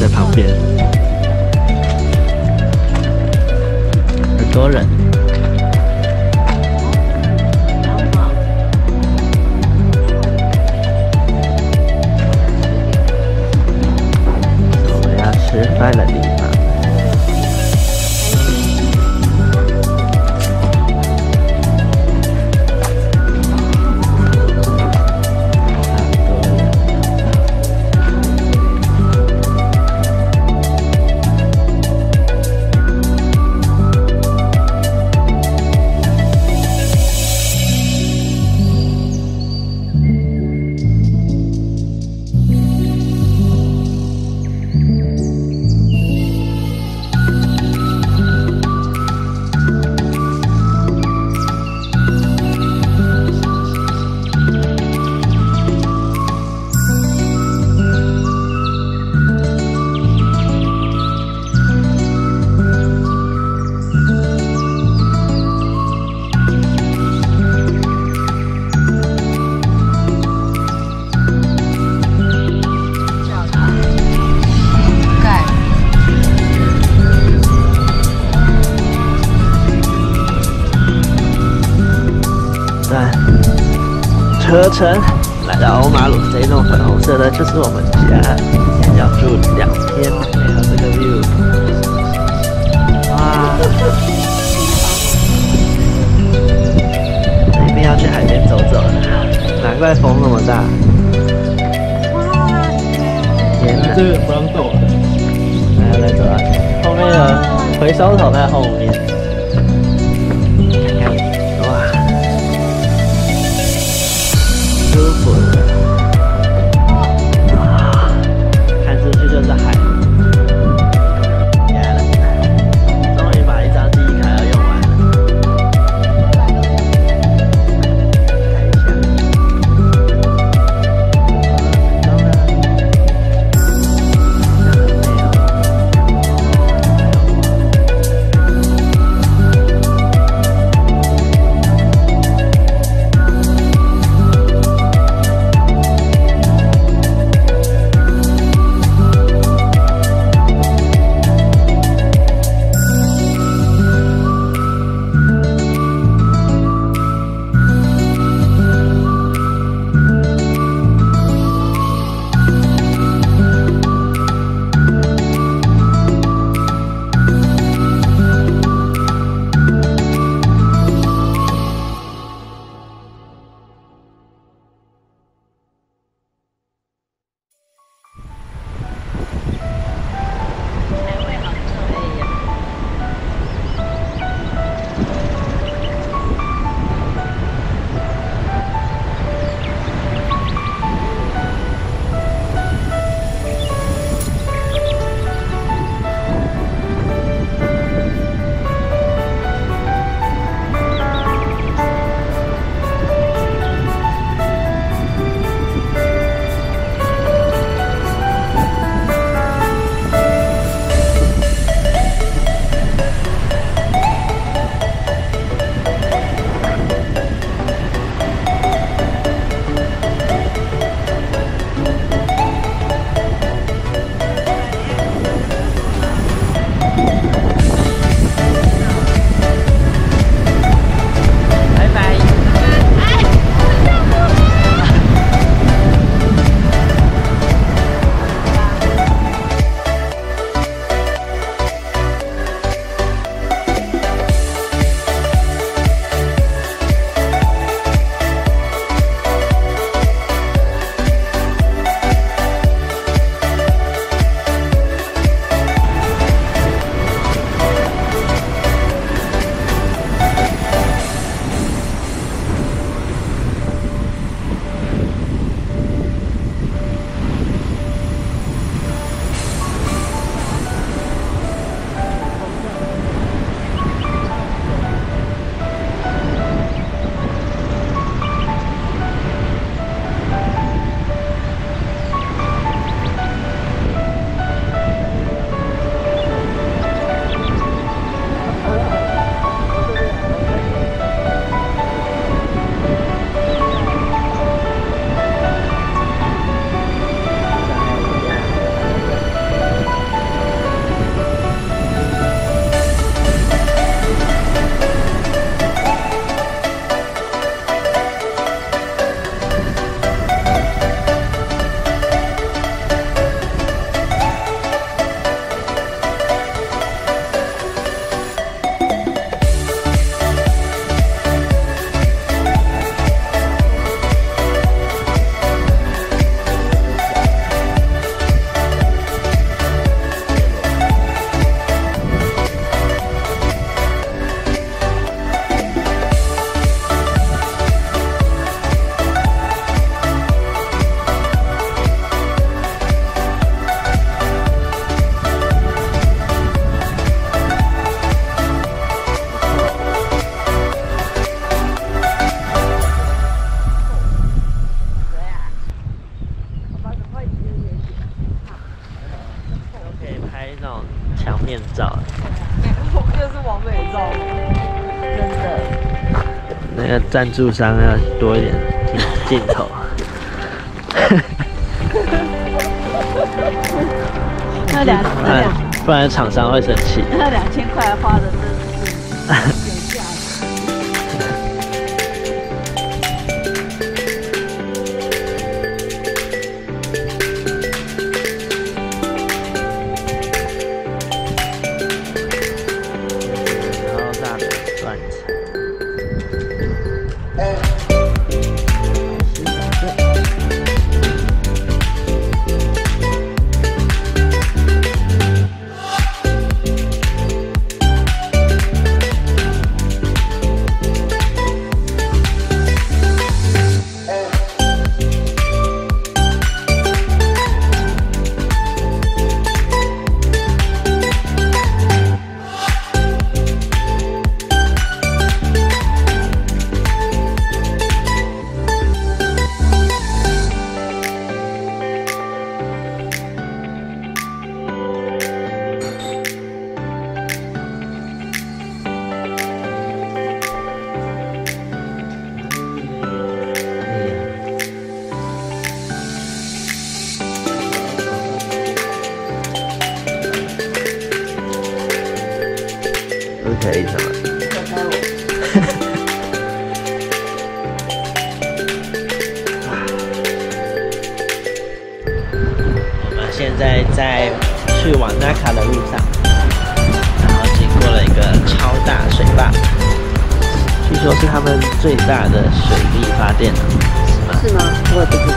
在旁边，很多人。我们要吃饭的地方。 车程来到欧马鲁，这一栋粉红色的就是我们家，要住2天。还有这个 view， 哇！一定要去海边走走，难怪风那么大。天哪！这个不让走了。来走啊！后面有回收桶在后面。 舒服的，啊，看出去就是海。来了，终于把一张记忆卡要用完了。开一下。当然，这样很美哦。那种墙面照，又是完美照，真的。那个赞助商要多一点镜头。不然厂商会生气。那2000块花的真的是有价值。然后大的断层。可以什么？我们现在在去往纳卡的路上，然后经过了一个超大水坝，据说是他们最大的水力发电，是吗？是吗？我也不知